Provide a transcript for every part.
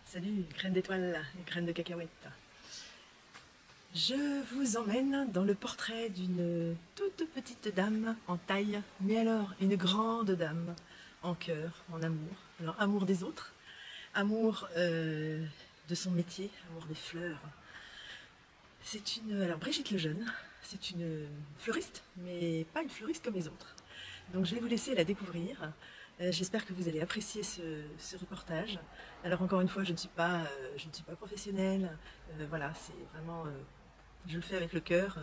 Salut, graines d'étoiles et graines de cacahuètes. Je vous emmène dans le portrait d'une toute petite dame en taille, mais alors une grande dame en cœur, en amour. Alors amour des autres, amour de son métier, amour des fleurs. Alors Brigitte Lejeune, c'est une fleuriste, mais pas une fleuriste comme les autres. Donc je vais vous laisser la découvrir. J'espère que vous allez apprécier ce reportage. Alors encore une fois, je ne suis pas professionnelle. Voilà, c'est vraiment, je le fais avec le cœur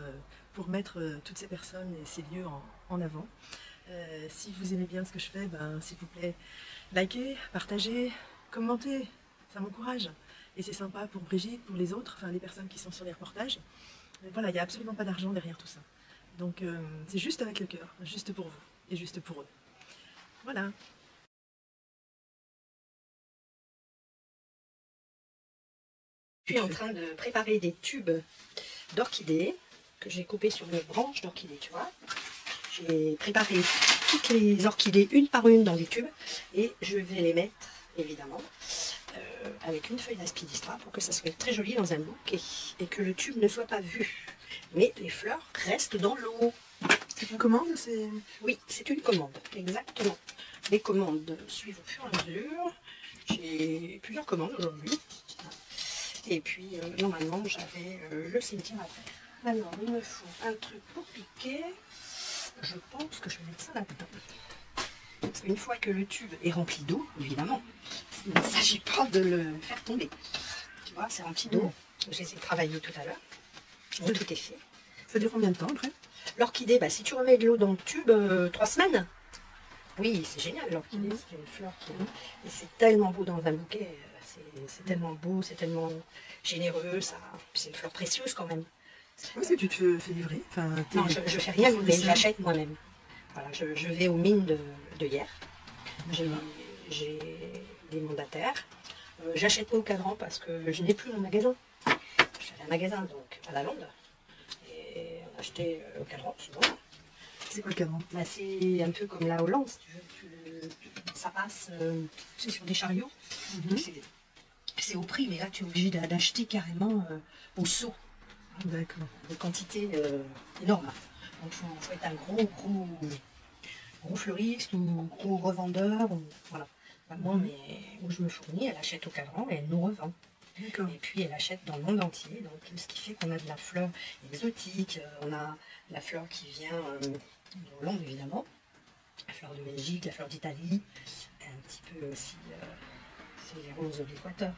pour mettre toutes ces personnes et ces lieux en avant. Si vous aimez bien ce que je fais, s'il vous plaît, likez, partagez, commentez, ça m'encourage. Et c'est sympa pour Brigitte, pour les autres, enfin les personnes qui sont sur les reportages. Mais voilà, il n'y a absolument pas d'argent derrière tout ça. Donc c'est juste avec le cœur, juste pour vous et juste pour eux. Voilà. Je suis en train de préparer des tubes d'orchidées que j'ai coupés sur une branche d'orchidée, tu vois. J'ai préparé toutes les orchidées une par une dans les tubes et je vais les mettre, évidemment, avec une feuille d'aspidistra pour que ça soit très joli dans un bouquet et que le tube ne soit pas vu. Mais les fleurs restent dans l'eau. C'est une commande? Oui, c'est une commande, exactement. Les commandes suivent au fur et à mesure. J'ai plusieurs commandes aujourd'hui. Et puis, normalement, j'avais le cimetière à faire. Alors, il me faut un truc pour piquer. Je pense que je vais mettre ça là-dedans. Parce qu'une fois que le tube est rempli d'eau, évidemment, il ne s'agit pas de le faire tomber. Tu vois, c'est rempli d'eau. J'ai essayé de travailler tout à l'heure. Tout est fait. Ça dure combien de temps après? L'orchidée, si tu remets de l'eau dans le tube, 3 semaines. Oui, c'est génial l'orchidée, c'est une fleur qui... Et c'est tellement beau dans un bouquet, c'est tellement beau, c'est tellement généreux, c'est une fleur précieuse quand même. Oui, c'est que tu te fais livrer. Non, je ne fais rien livrer, je l'achète moi-même. Voilà, je vais aux mines de hier, j'ai des mandataires. J'achète pas au cadran parce que je n'ai plus mon magasin. J'avais un magasin donc à la Lande, et on achetait au cadran souvent. C'est quoi le cadran? C'est un peu comme la Hollande, si tu veux. Ça passe sur des chariots. C'est au prix, mais là tu es obligé d'acheter carrément au seau. D'accord. Des quantités énormes. Donc il faut être un gros fleuriste ou gros revendeur. Voilà. Moi, je me fournis, elle achète au cadran et elle nous revend. Et puis elle achète dans le monde entier. Donc ce qui fait qu'on a de la fleur exotique, on a la fleur qui vient de Hollande évidemment, la fleur de Belgique, la fleur d'Italie, un petit peu aussi c'est les roses de l'Équateur.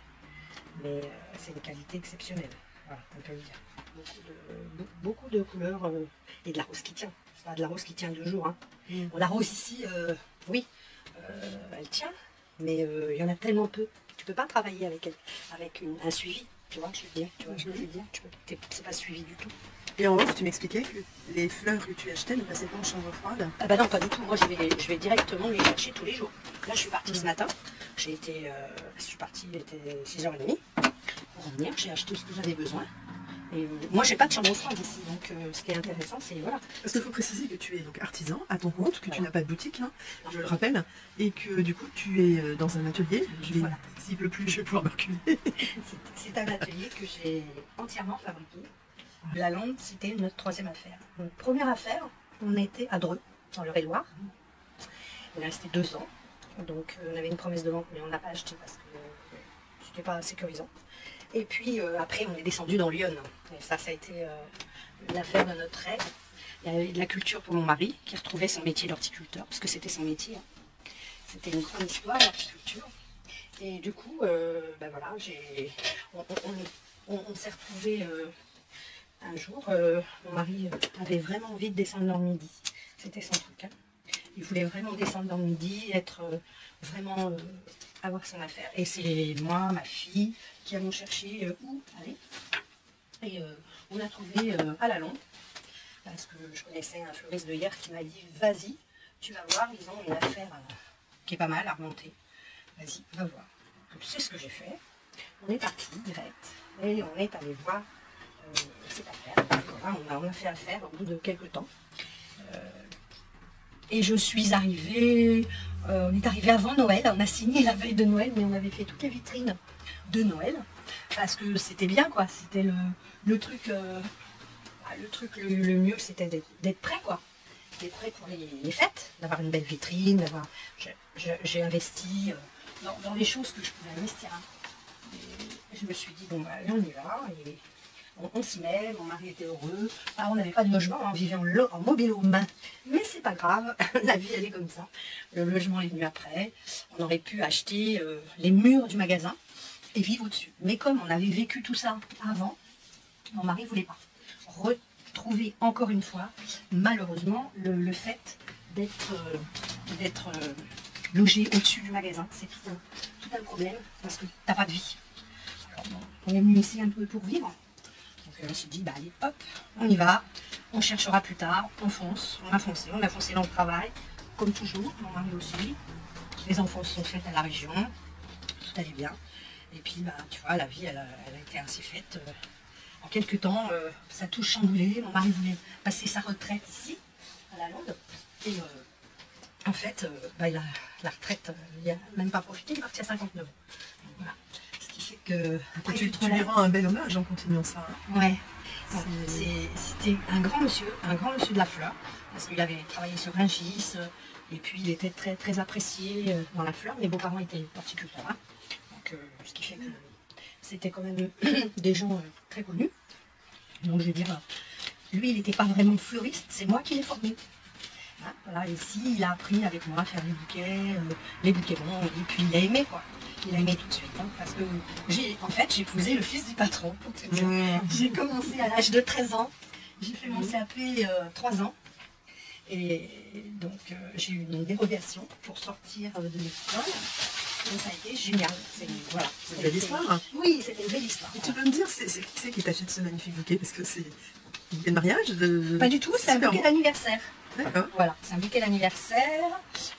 Mais c'est une qualité exceptionnelle, voilà, on peut le dire. Beaucoup de couleurs et de la rose qui tient. C'est pas de la rose qui tient 2 jours. Hein. La rose ici, oui, elle tient, mais il y en a tellement peu. Tu peux pas travailler avec elle, avec un suivi. Tu vois, je veux dire, c'est pas suivi du tout. Et en off, tu m'expliquais que les fleurs que tu achetais ne passaient pas en chambre froide? Ah bah non, pas du tout. Moi, je vais directement les chercher tous les jours. Là, je suis partie ce matin. Je suis partie, il était 6h30. Pour revenir, j'ai acheté ce que j'avais besoin. Et moi, j'ai pas de chambre froide ici, donc ce qui est intéressant, c'est voilà. Parce qu'il faut préciser que tu es donc artisan à ton compte, que tu n'as pas de boutique, hein, je le rappelle, et que du coup, tu es dans un atelier. Voilà. S'il pleut plus, je vais pouvoir me reculer. C'est un atelier que j'ai entièrement fabriqué. La Lande, c'était notre 3e affaire. Notre première affaire, on était à Dreux, dans le Eure-et-Loir. On est resté 2 ans. Donc on avait une promesse de vente, mais on ne l'a pas acheté parce que c'était pas sécurisant. Et puis après, on est descendu dans Lyon. Et ça a été l'affaire de notre rêve. Il y avait de la culture pour mon mari, qui retrouvait son métier d'horticulteur, parce que c'était son métier. Hein. C'était une grande histoire, l'horticulture. Et du coup, voilà, on s'est retrouvés un jour. Mon mari avait vraiment envie de descendre dans le Midi. C'était son truc. Hein. Il voulait vraiment descendre dans le Midi, être vraiment avoir son affaire. Et c'est moi, ma fille, qui allons chercher où aller. Et on a trouvé à la Lande, parce que je connaissais un fleuriste de hier qui m'a dit « Vas-y, tu vas voir, ils ont une affaire qui est pas mal à remonter. Vas-y, va voir. » Donc c'est ce que j'ai fait. On est parti direct et on est allé voir cette affaire. Voilà, on a fait affaire au bout de quelques temps. Et je suis arrivée, on est arrivé avant Noël, on a signé la veille de Noël, mais on avait fait toutes les vitrines de Noël, parce que c'était bien, quoi. C'était le truc, le mieux, c'était d'être prêt, quoi. D'être prêt pour les fêtes, d'avoir une belle vitrine, d'avoir... J'ai investi dans les choses que je pouvais investir. Hein. Et je me suis dit, bon, bah, allez, on y va. Et on s'y met, mon mari était heureux. Alors, on n'avait pas de logement, on vivait en mobil-home. Mais c'est pas grave, la vie, elle est comme ça. Le logement est venu après. On aurait pu acheter les murs du magasin et vivre au-dessus. Mais comme on avait vécu tout ça avant, mon mari ne voulait pas retrouver encore une fois, malheureusement, le fait d'être logé au-dessus du magasin. C'est tout un problème parce que tu n'as pas de vie. Alors, bon, on est venu ici un peu pour vivre. Donc on s'est dit, bah allez, hop, on y va, on cherchera plus tard, on fonce, on a foncé dans le travail, comme toujours, mon mari aussi. Les enfants se sont faits à la région, tout allait bien. Et puis, bah, tu vois, la vie, elle a été ainsi faite. En quelques temps, ça a tout chamboulé. Mon mari voulait passer sa retraite ici, à la Lande. Et en fait, bah, la retraite, il n'a même pas profité, il est parti à 59 ans. Donc, voilà. Ce qui fait que... Après, tu lui rends un bel hommage en continuant ça. Ouais. C'était un grand monsieur de la fleur, parce qu'il avait travaillé sur Rungis, et puis il était très, très apprécié dans la fleur. Mes beaux-parents étaient horticulteurs, hein. Donc, ce qui fait que c'était quand même des gens très connus. Donc je veux dire, lui il n'était pas vraiment fleuriste, c'est moi qui l'ai formé. Hein, voilà, ici il a appris avec moi à faire les bouquets bons, et puis il a aimé quoi. Il a aimé tout de suite, hein, parce que j'ai épousé le fils du patron, pour te dire. J'ai commencé à l'âge de 13 ans, j'ai fait mon CAP 3 ans, et donc j'ai eu une dérogation pour sortir de l'école, et ça a été génial. Voilà, c'est une belle histoire. Oui, c'était une belle histoire. Et tu peux me dire, c'est qui t'achète ce magnifique bouquet? Parce que c'est un bouquet de mariage Pas du tout, c'est un bouquet d'anniversaire. D'accord. Voilà, c'est un bouquet d'anniversaire.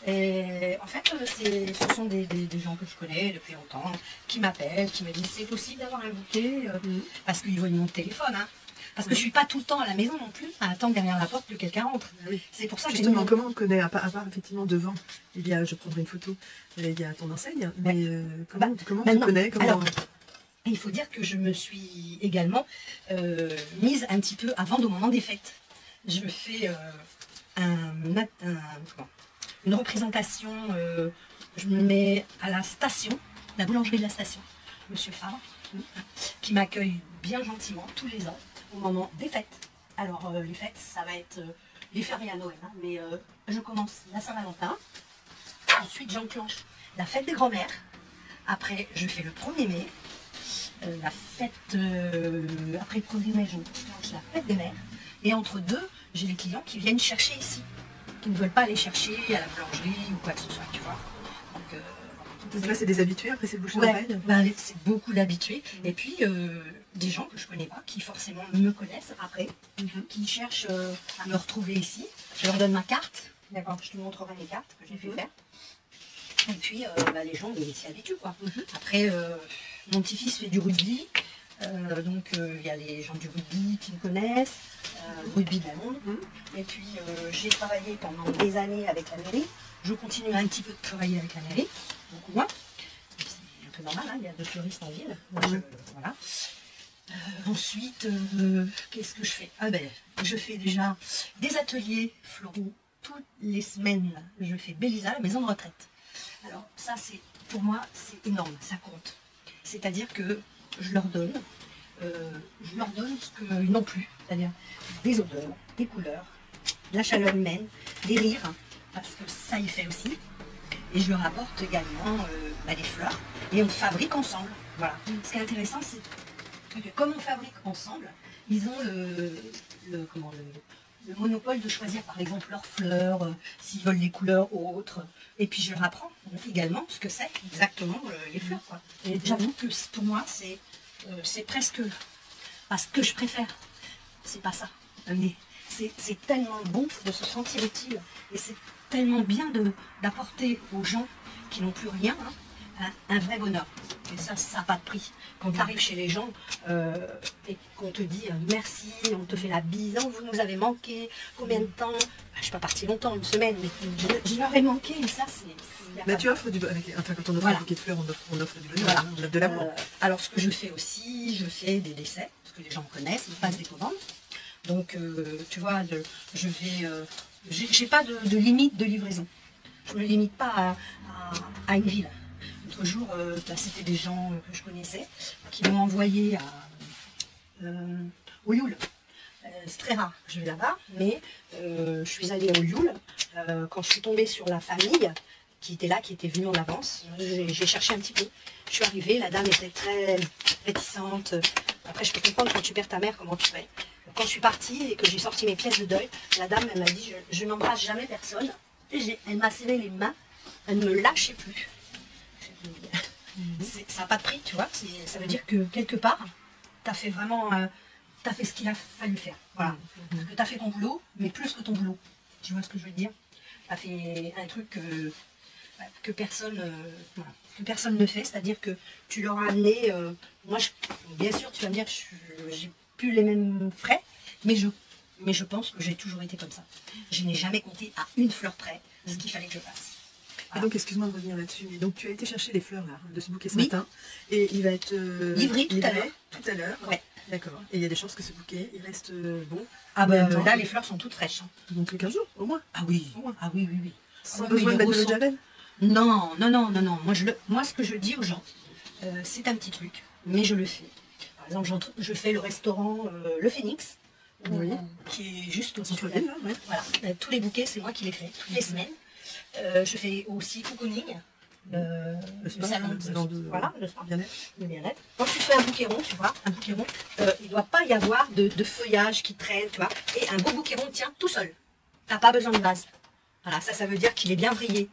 Et en fait, ce sont des gens que je connais depuis longtemps qui m'appellent, qui me disent c'est possible d'avoir un bouquet parce qu'ils voient mon téléphone. Hein. Parce que je ne suis pas tout le temps à la maison non plus, à attendre derrière la porte que quelqu'un rentre. Oui. C'est pour ça que justement, comment on te connaît, à part effectivement devant, il y a, je prendrai une photo, il y a ton enseigne, mais comment on te connaît Alors, il faut dire que je me suis également mise un petit peu avant au moment des fêtes. Je fais une représentation, je me mets à la station, la boulangerie de la station, Monsieur Fabre, qui m'accueille bien gentiment tous les ans au moment des fêtes. Alors les fêtes, ça va être les fériés à Noël, hein, mais je commence la Saint-Valentin, ensuite j'enclenche la fête des grands-mères, après je fais le 1er mai, la fête, après le 1er mai, j'enclenche la fête des mères, et entre deux, j'ai les clients qui viennent chercher ici, qui ne veulent pas aller chercher à la boulangerie ou quoi que ce soit, tu vois. Donc là, c'est des habitués, après c'est le bouche d'oreille. Ben, c'est beaucoup d'habitués. Et puis, des gens que je ne connais pas, qui forcément me connaissent après, qui cherchent à me retrouver ici. Je leur donne ma carte, d'accord, je te montrerai les cartes que j'ai fait faire. Et puis, les gens s'y habituent, quoi. Après, mon petit-fils fait du rugby. Donc il y a les gens du rugby qui me connaissent, rugby de la Lande. Et puis j'ai travaillé pendant des années avec la mairie. Je continue un petit peu de travailler avec la mairie, beaucoup moins. C'est un peu normal, hein, il y a 2 fleuristes en ville. Voilà. Ensuite, qu'est-ce que je fais? Ah ben, je fais déjà des ateliers floraux toutes les semaines. Je fais Bélisa, la maison de retraite. Alors ça, c'est pour moi, c'est énorme, ça compte. C'est-à-dire que je leur donne ce qu'ils n'ont plus, c'est-à-dire des odeurs, des couleurs, de la chaleur humaine, des rires, parce que ça y fait aussi. Et je leur apporte également des fleurs, et on fabrique ensemble. Voilà. Ce qui est intéressant, c'est que comme on fabrique ensemble, ils ont le monopole de choisir par exemple leurs fleurs, s'ils veulent des couleurs autres. Et puis je leur apprends également ce que c'est exactement les fleurs, quoi. Et j'avoue que pour moi, c'est presque pas ce que je préfère. C'est pas ça. Mais c'est tellement bon de se sentir utile. Et c'est tellement bien d'apporter aux gens qui n'ont plus rien, hein, un vrai bonheur. Et ça n'a pas de prix. Quand tu arrives chez les gens et qu'on te dit merci, on te fait la bise, oh, vous nous avez manqué, combien de temps? Je ne suis pas partie longtemps, une semaine, mais je leur ai manqué, et ça c'est... Mais tu offres du bonheur. Quand on offre un bouquet de fleurs, on offre du bonheur, voilà. On offre de l'amour. Alors ce que je fais aussi, je fais des décès, parce que les gens me connaissent, ils passent des commandes. Donc tu vois, je vais... j'ai pas de limite de livraison. Je ne me limite pas à une ville. L'autre jour, c'était des gens que je connaissais qui m'ont envoyé au Youl. C'est très rare, je vais là-bas, mais je suis allée au Youl quand je suis tombée sur la famille qui était là, qui était venue en avance. J'ai cherché un petit peu. Je suis arrivée, la dame était très réticente. Après, je peux comprendre quand tu perds ta mère, comment tu fais. Quand je suis partie et que j'ai sorti mes pièces de deuil, la dame, elle m'a dit, je n'embrasse jamais personne. Et elle m'a serré les mains, elle ne me lâchait plus. Ça n'a pas de prix, tu vois. Ça veut dire que quelque part, tu as fait vraiment, tu as fait ce qu'il a fallu faire. Voilà. Parce que tu as fait ton boulot, mais plus que ton boulot. Tu vois ce que je veux dire? Tu as fait un truc que personne ne fait, c'est-à-dire que tu leur as amené, moi, bien sûr, tu vas me dire, j'ai plus les mêmes frais, mais je pense que j'ai toujours été comme ça. Je n'ai jamais compté à une fleur près ce qu'il fallait que je fasse. Et donc, excuse-moi de revenir là-dessus, mais donc tu as été chercher les fleurs là, de ce bouquet ce matin, et il va être livré tout à l'heure. Ouais. D'accord. Et il y a des chances que ce bouquet, il reste bon. Ah ben là, les fleurs sont toutes fraîches. Hein. Donc 15 jours, au moins. Ah oui, ah oui. Sans besoin de mettre de l'eau de javel? Non. Moi, ce que je dis aux gens, c'est un petit truc, mais je le fais. Par exemple, je fais le restaurant Le Phénix, qui est juste au centre-ville. Voilà. Tous les bouquets, c'est moi qui les fais, toutes les semaines. Je fais aussi cocooning, le salon de voilà, le bien-être. Quand tu fais un bouquet rond, tu vois, il ne doit pas y avoir de feuillage qui traîne, tu vois. Et un beau bouquet rond tient tout seul. Tu n'as pas besoin de base. Voilà, ça veut dire qu'il est bien vrillé.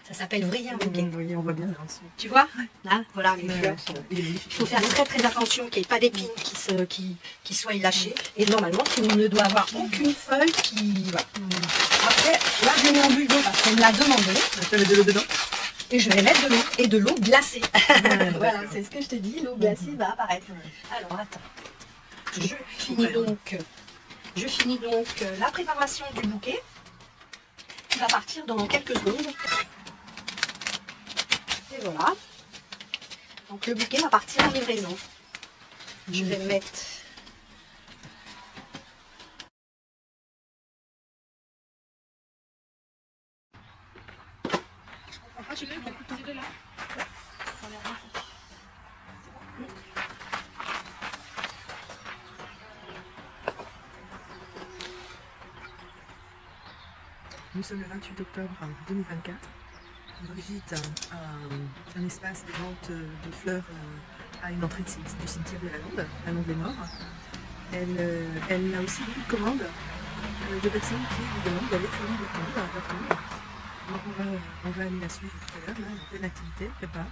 Ça s'appelle vriller un bouquet. Oui, on voit bien là en dessous. Tu vois, là, voilà, les fleurs. Il faut faire très attention qu'il n'y ait pas d'épines qui soient lâchées. Et normalement, tu ne dois avoir aucune feuille qui... Voilà. Après, là, je mets en bulle d'eau parce qu'on me l'a demandé. Tu mets de l'eau dedans? Et je vais mettre de l'eau et de l'eau glacée. Voilà, c'est ce que je te dis, l'eau glacée va apparaître. Alors, attends. Je finis donc la préparation du bouquet qui va partir dans quelques secondes. Et voilà. Donc le bouquet va partir en livraison. Je vais mettre... Tu l'as tiré là? Nous sommes le 28 octobre 2024. Brigitte a un espace de vente de fleurs à une entrée du cimetière de la Lande, à Lande-les-Morts. Elle a aussi beaucoup de commandes de personnes qui lui demandent d'aller faire leur tombe. Donc on va aller la suivre tout à l'heure, là, en pleine activité, prépare.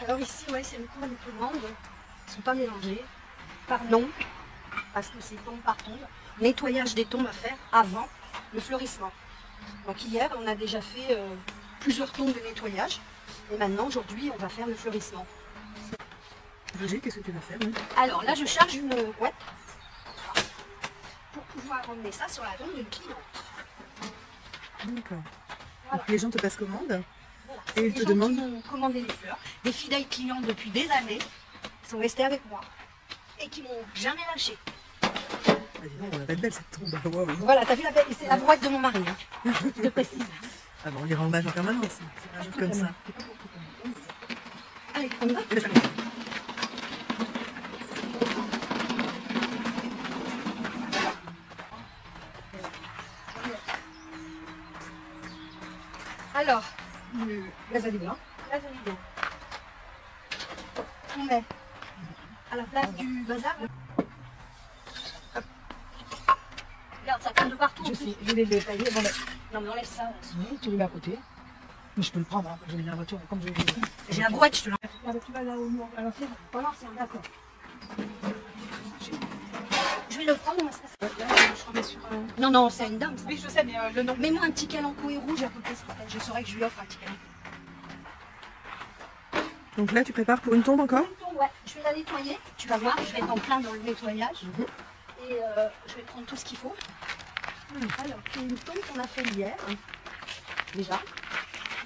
Alors ici, ouais, c'est beaucoup les commandes. Ils ne sont pas mélangées par nom, parce que c'est tombe par tombe. Nettoyage des tombes à faire avant le fleurissement. Donc hier, on a déjà fait plusieurs tombes de nettoyage. Et maintenant, aujourd'hui, on va faire le fleurissement. Brigitte, qu'est-ce que tu vas faire? Alors là, je charge une boîte pour pouvoir emmener ça sur la tombe d'une cliente. D'accord. Voilà. Donc les gens te passent commande, Voilà. et ils te demandent... Qui m'ont commandé les fleurs. Des fidèles clients depuis des années qui sont restés avec moi et qui m'ont jamais lâché. Ah, dis donc, elle va être belle cette tombe. Wow. Voilà, t'as vu la belle, c'est la boîte de mon mari, hein. Je te précise. Ah bon, on ira en hommage en permanence, c'est un jour comme ça. Allez, on y va. Alors, la vanille blanc. On met à la place du bazar. Regarde, ça tombe de partout. Je vais les tailler. Bon, Non, mais enlève ça. oui, tu les mets à côté. Mais je peux le prendre, hein. Je vais dans la voiture comme je veux. J'ai la brouette, je te l'enlève. Ah, bah, tu vas là au mur, à l'ancienne. Pas l'ancien, d'accord. Je vais le prendre, moi, ça. Là, je remets sur. Non, c'est une dame, ça. Oui, je sais, mais le nom. Mets-moi un petit calempo et rouge à côté, s'il te plaît. Je saurais que je lui offre un petit calempo. Donc là, tu prépares pour une tombe encore? Ouais, je vais la nettoyer. Tu vas voir, je vais être en plein dans le nettoyage. Et je vais prendre tout ce qu'il faut. Alors, c'est une tombe qu'on a fait hier, déjà.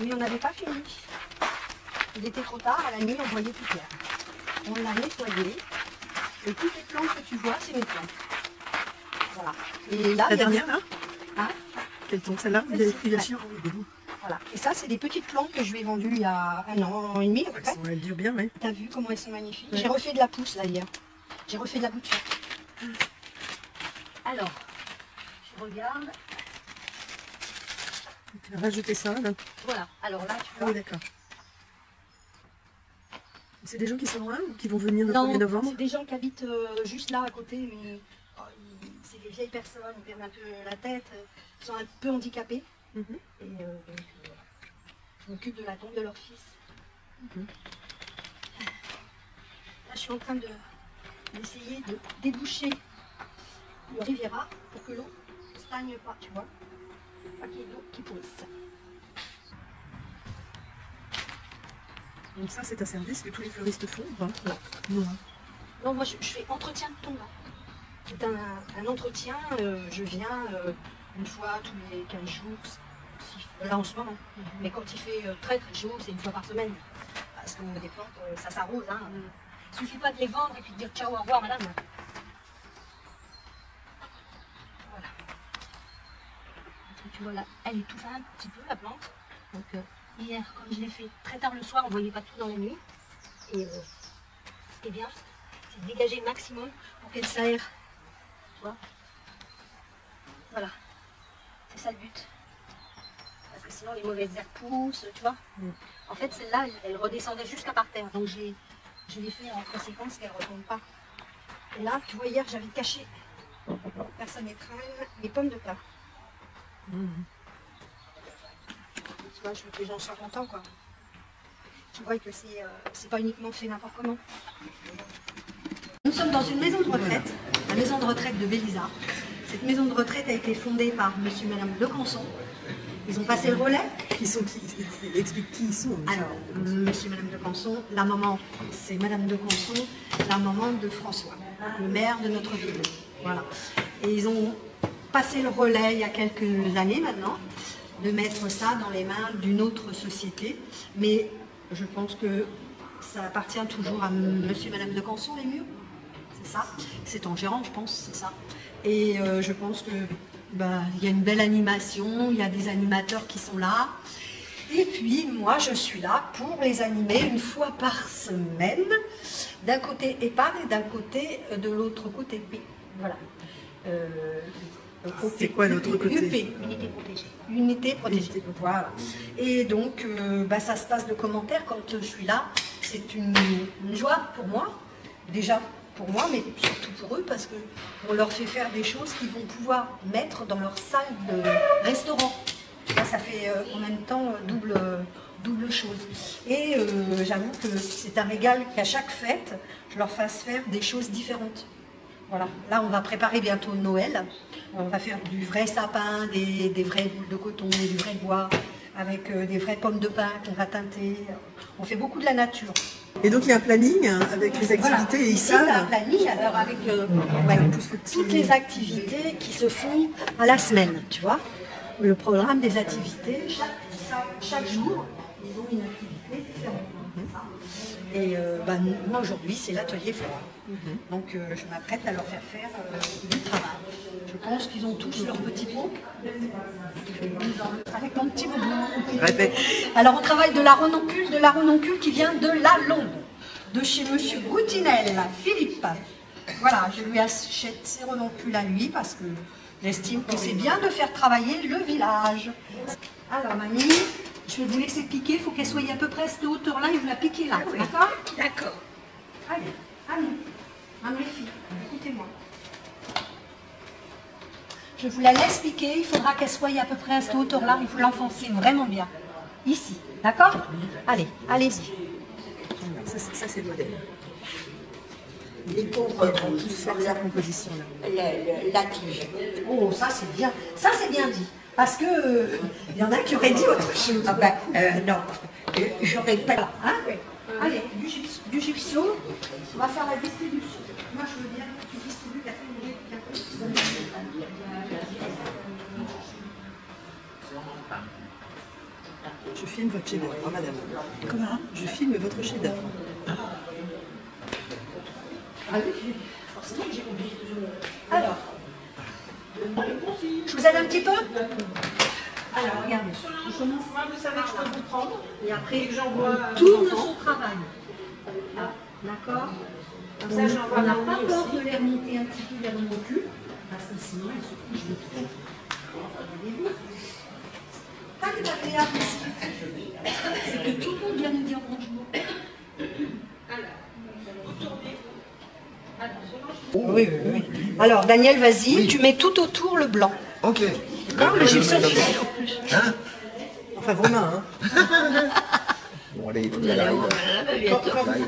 Mais on n'avait pas fini. Il était trop tard, à la nuit, on voyait plus clair. On l'a nettoyé. Et toutes les plantes que tu vois, c'est mes plantes. Voilà. Et là, La dernière, là? Hein? Quelle tombe? Celle-là? Vous avez pris la chire? Voilà. Et ça, c'est des petites plantes que je lui ai vendues il y a 1 an et demi à peu près. Elles durent bien, oui. T'as vu comment elles sont magnifiques? Ouais. J'ai refait de la pousse là hier. J'ai refait de la bouture. Alors, je regarde. Tu vas rajouter ça, là? Voilà. Alors là, tu Ah vois. oui, d'accord. C'est des gens qui sont loin ou qui vont venir le Non, 1er novembre? c'est des gens qui habitent juste là à côté. Mais, c'est des vieilles personnes, ils perdent un peu la tête. Ils sont un peu handicapés. Et donc, je m'occupe de la tombe de leur fils. Là, je suis en train d'essayer de déboucher le Riviera pour que l'eau ne stagne pas, tu vois. Pas qu'il y ait d'eau qui pousse. Donc ça, c'est un service que tous les fleuristes font, ou pas? Non. Non, moi je fais entretien de tombe. C'est un entretien, je viens une fois tous les 15 jours, là en ce moment. Mais quand il fait très très chaud, c'est une fois par semaine. Parce que des plantes, ça s'arrose. Hein. Il suffit pas de les vendre et puis de dire ciao, au revoir madame. Voilà. Tu vois là, elle est tout fin un petit peu la plante. Donc hier, comme je l'ai fait très tard le soir, on ne voyait pas tout dans la nuit. Et ce qui est bien, c'est de dégager le maximum pour qu'elle s'aère. Tu vois? Voilà. C'est ça le but. Parce que sinon les mauvaises herbes poussent, tu vois. En fait, celle-là, elle redescendait jusqu'à par terre. Donc je l'ai fait en conséquence qu'elle ne retombe pas. Et là, tu vois, hier, j'avais caché, personne n'étreint, mes pommes de pin. Tu vois, je veux que les gens soient contents, quoi. Tu vois que c'est pas uniquement fait n'importe comment. Nous sommes dans une maison de retraite, la maison de retraite de Bélisard. Cette maison de retraite a été fondée par monsieur et madame de Canson. Ils ont passé le relais. Qui sont qui? Explique qui ils sont. Alors, monsieur et madame de Canson, la maman, c'est madame de Canson, la maman de François, le maire de notre ville. Voilà. Et ils ont passé le relais il y a quelques années maintenant, de mettre ça dans les mains d'une autre société. Mais je pense que ça appartient toujours à monsieur et madame de Canson, les murs. C'est ça. C'est en gérant, je pense, c'est ça. Et je pense que il y a une belle animation, il y a des animateurs qui sont là. Et puis moi je suis là pour les animer une fois par semaine, d'un côté EHPAD et d'un côté de l'autre côté. Voilà. C'est quoi l'autre côté? UP, unité protégée. Unité protégée. Voilà. Et donc ça se passe de commentaires quand je suis là. C'est une joie pour moi, déjà pour moi, mais surtout pour eux, parce qu'on leur fait faire des choses qu'ils vont pouvoir mettre dans leur salle de restaurant. Là, ça fait en même temps double chose. Et j'avoue que c'est un régal qu'à chaque fête, je leur fasse faire des choses différentes. Voilà. Là, on va préparer bientôt Noël. On va faire du vrai sapin, des vraies boules de coton, du vrai bois, avec des vraies pommes de pin qu'on va teinter. On fait beaucoup de la nature. Et donc il y a un planning avec les activités, voilà. et ils savent. Il y a un savent. planning alors avec toutes les activités qui se font à la semaine, tu vois. Le programme des activités, chaque jour, ils ont une activité différente. Et moi aujourd'hui, c'est l'atelier floral. Donc je m'apprête à leur faire faire du travail. Je pense qu'ils ont tous leur petit pot. Avec mon petit bobo. Répète. Alors on travaille de la renoncule qui vient de la Londe, de chez monsieur Goutinel, Philippe. Voilà, je lui achète ses renoncules à lui parce que j'estime que c'est bien de faire travailler le village. Alors mamie, je vais vous laisser piquer, il faut qu'elle soit à peu près à cette hauteur-là et vous la piquez là, d'accord? D'accord. Allez, les filles, écoutez-moi. Je vous la laisse piquer, il faudra qu'elle soit à peu près à cette hauteur-là, il faut l'enfoncer vraiment bien. Ici, d'accord? Allez, allez-y. Ça c'est le modèle. Les pauvres vont tous faire la composition là. la tige. Oh, ça c'est bien dit. Parce que il y en a qui auraient dit autre chose. Ah ben, non, j'aurais pas... Hein? Allez, du gypso. On va faire la distribution. Moi, je veux bien que tu distribues la Je filme votre chef-d'œuvre, hein, madame. Comment? Je filme votre chef-d'œuvre. Forcément, j'ai oublié toujours. Alors, je vous aide un petit peu? Alors, regardez. Je commence. Vous savez que je peux vous prendre. Et après, j'envoie. Tourne son travail. Ah, d'accord. Comme ça, j'envoie. On n'a pas peur de les remonter un petit peu vers mon cul. Parce que sinon, elles se couchent de trop. Regardez-vous. Pas que agréable ici. C'est que tout le monde vient nous dire bonjour. Alors, vous tournez. Oui, oui, oui. Alors, Daniel, vas-y, oui. Tu mets tout autour le blanc. Ok. D'accord, le gypsum. Hein? Enfin, vos mains, hein. Bon, allez, il faut que j'arrive.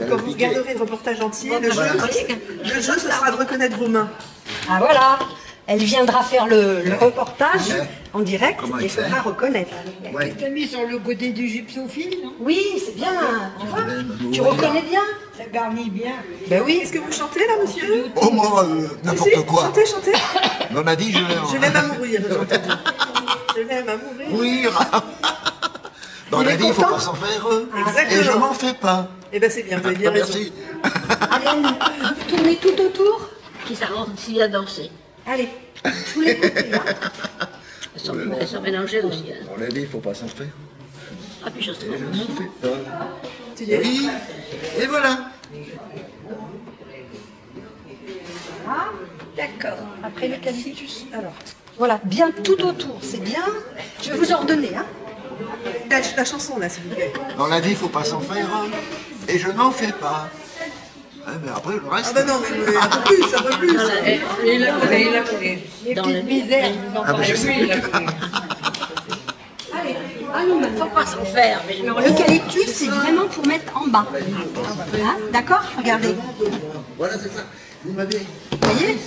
Quand vous regarderez le reportage entier, le jeu, ce sera de reconnaître vos mains. Ah, voilà. Elle viendra faire le reportage en direct et il faudra reconnaître. Ouais. Tu as mis sur le côté du gypsophile, non? Oui, c'est bien. Tu vois, tu reconnais bien. Ça garnit bien. Ben oui. Est-ce que vous chantez là, monsieur? Oh, moi, n'importe Si, quoi. Chantez, chantez. Dans la vie, Je l'aime à mourir, j'ai entendu. Je l'aime à mourir. Oui. Dans Il la est vie, il faut content. pas s'en faire. Exactement. Et je m'en fais pas. Eh ben c'est bien, vous avez bien raison. Merci. Allez, vous tournez tout autour. Qui s'avance aussi à danser. Allez, tous les côtés. Hein. Elles sont mélangées aussi. Hein. Dans la vie, il faut pas s'en faire. Ah, puis je sais. Et je m'en fais pas. Tu dis, Oui. Et voilà. Ah, d'accord. Après l'eucalyptus. Alors, voilà, bien tout autour. C'est bien. Je vais vous ordonner. Hein. la chanson là, s'il vous plaît. Dans la vie, il faut pas s'en faire. Et je n'en fais pas. Hein, mais après, le reste. Ah ben non, mais un peu plus, un peu plus. Il a collé, il a collé. Les Dans petites la- misères, vous en Ah, mais parlez je plus, sais. il a collé. Allez, allons maintenant. Faut pas s'en faire. Mais Alors, l'eucalyptus, c'est vraiment pour mettre en bas. Hein, d'accord? Regardez. Voilà, c'est ça. Vous m'avez. Vous voyez?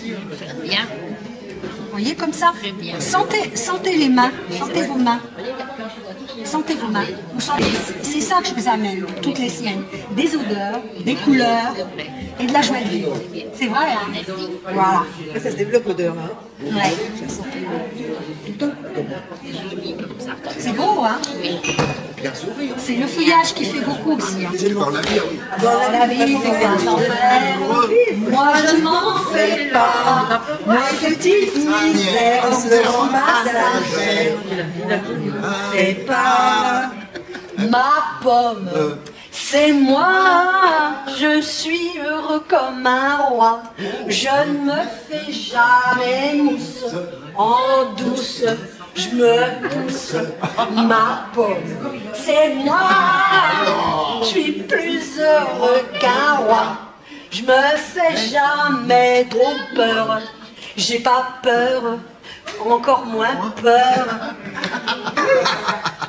bien. Vous voyez comme ça? Sentez les mains. Sentez vos mains. Sentez vos mains. Vous sentez- C'est ça que je vous amène toutes les semaines. Des odeurs, des couleurs et de la joie de vivre. C'est vrai, hein? Voilà. Après, ça se développe l'odeur là. Ouais. C'est beau, hein? Bien sourire. C'est le feuillage qui fait beaucoup aussi. Hein. Dans la vie, oui. Dans La vie, faut pas s'en faire. Moi, je m'en fais pas. Mes petites misères seront ma sagesse. Fais pas ma pomme. C'est moi, je suis heureux comme un roi. Je ne me fais jamais mousse en douce. Je me pousse ma pomme. C'est moi, je suis plus heureux qu'un roi. Je me fais jamais trop peur. J'ai pas peur, encore moins peur.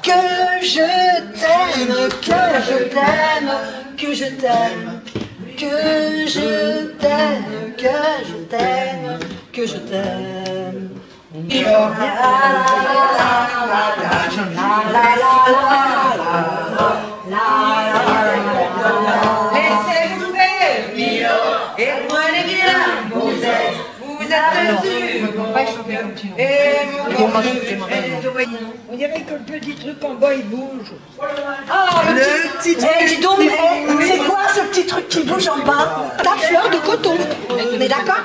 Que je t'aime, que je t'aime, que je t'aime, que je t'aime, que je t'aime, que je t'aime. Laissez-vous faire, Milo, et prenez bien, vous êtes sûr. Et on dirait que le petit truc en bas il bouge. Ah, Le petit truc. Eh, dis donc, c'est quoi ce petit truc qui bouge en bas? Ta fleur de coton. On est d'accord?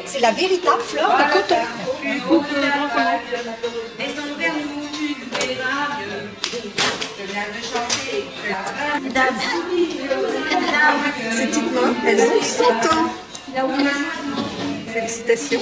C'est la véritable fleur de coton. Ces petites mains, elles ont 100 ans. Félicitations.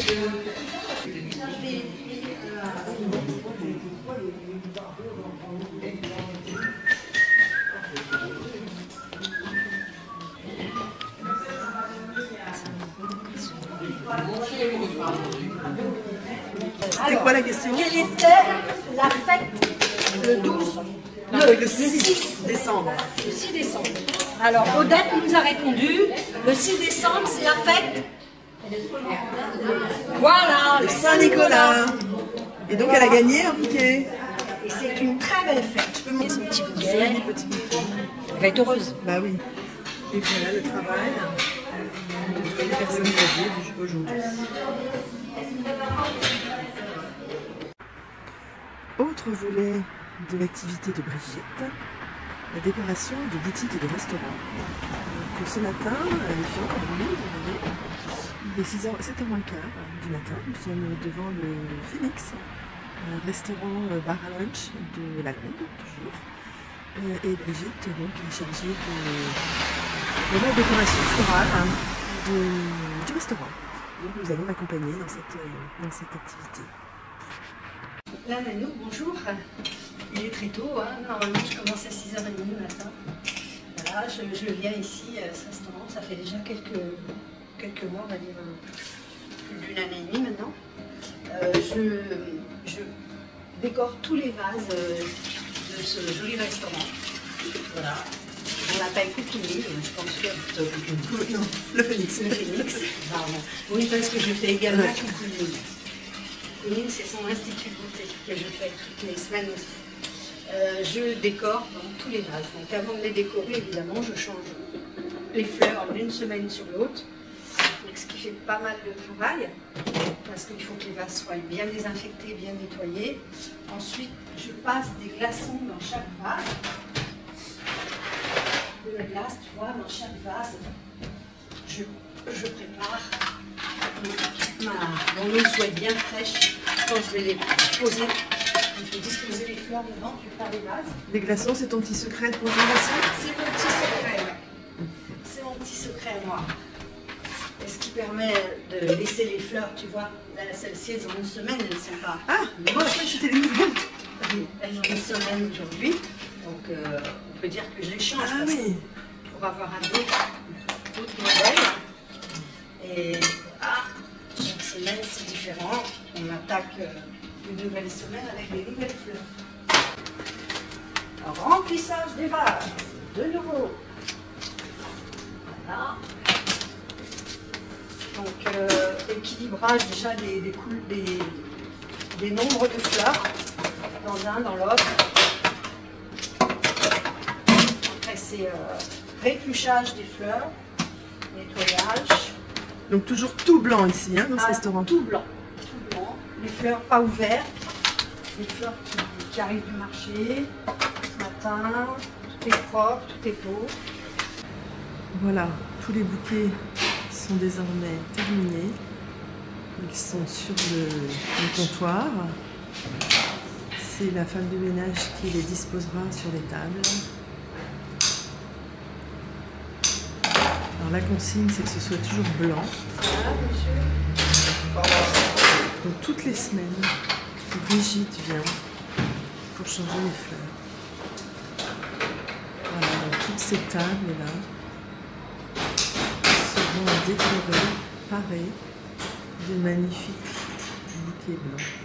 C'était quoi la question? Quelle était la fête le 12 Le 6 décembre. Le 6 décembre. Alors, Odette nous a répondu, le 6 décembre, c'est la fête. Voilà, le Saint-Nicolas. Et donc elle a gagné un bouquet. Et c'est une très belle fête. Tu peux montrer son petit bouquet. Petit bouquet. Elle va être heureuse. Bah oui. Et voilà le travail de toutes les personnes âgées aujourd'hui. Autre volet de l'activité de Brigitte, la décoration de boutiques et de restaurants. Donc, ce matin, il fait encore nuit, il est 7h moins le quart du matin. Nous sommes devant le Phoenix, un restaurant bar à lunch de la Londe, toujours. Et Brigitte donc, est chargée de la décoration florale du restaurant. Donc nous allons l'accompagner dans cette activité. Là, Nanou, bonjour. Il est très tôt, hein. Normalement je commence à 6h30 le matin. Voilà, je viens ici à ce restaurant, ça fait déjà quelques mois, on va dire plus d'une année et demie maintenant. Je décore tous les vases de ce joli restaurant. Voilà. On n'a pas écouté, je pense que... Non, le Phoenix. Le Phoenix, pardon. Oui, parce que je fais également Cocooning. Cocooning, c'est son institut de beauté que je fais toutes les semaines aussi. Je décore donc tous les vases. Donc avant de les décorer, évidemment, je change les fleurs d'une semaine sur l'autre. Ce qui fait pas mal de travail, parce qu'il faut que les vases soient bien désinfectés, bien nettoyés. Ensuite, je passe des glaçons dans chaque vase. De la glace, tu vois, dans chaque vase. Je prépare mon eau soit bien fraîche quand je vais les poser. Je vais disposer les fleurs dedans, je vais faire les vases. Les glaçons, c'est ton petit secret de conservation? C'est mon petit secret, ouais. C'est mon petit secret, moi. Et ce qui permet de laisser les fleurs, tu vois, celles-ci, elles ont une semaine, elles ne sont pas. Ah, moi, après, c'était les nouvelles. Elles ont une semaine aujourd'hui, donc on peut dire que je les change. Ah oui. Pour avoir un d'autres modèles. Et chaque semaine, c'est différent. On attaque une nouvelle semaine avec les nouvelles fleurs. Alors, remplissage des vases, de nouveau. Voilà. Donc, équilibrage déjà des nombres de fleurs, dans un, dans l'autre. Après, c'est répluchage des fleurs, nettoyage. Donc toujours tout blanc ici, hein, dans ce restaurant. Tout blanc. Tout blanc. Les fleurs pas ouvertes. Les fleurs qui arrivent du marché ce matin. Tout est propre, tout est beau. Voilà, tous les bouquets sont désormais terminés. Ils sont sur le comptoir. C'est la femme de ménage qui les disposera sur les tables. Alors la consigne, c'est que ce soit toujours blanc. Donc toutes les semaines, Brigitte vient pour changer les fleurs. Voilà, donc toutes ces tables-là seront décorées, parées de magnifiques bouquets blancs.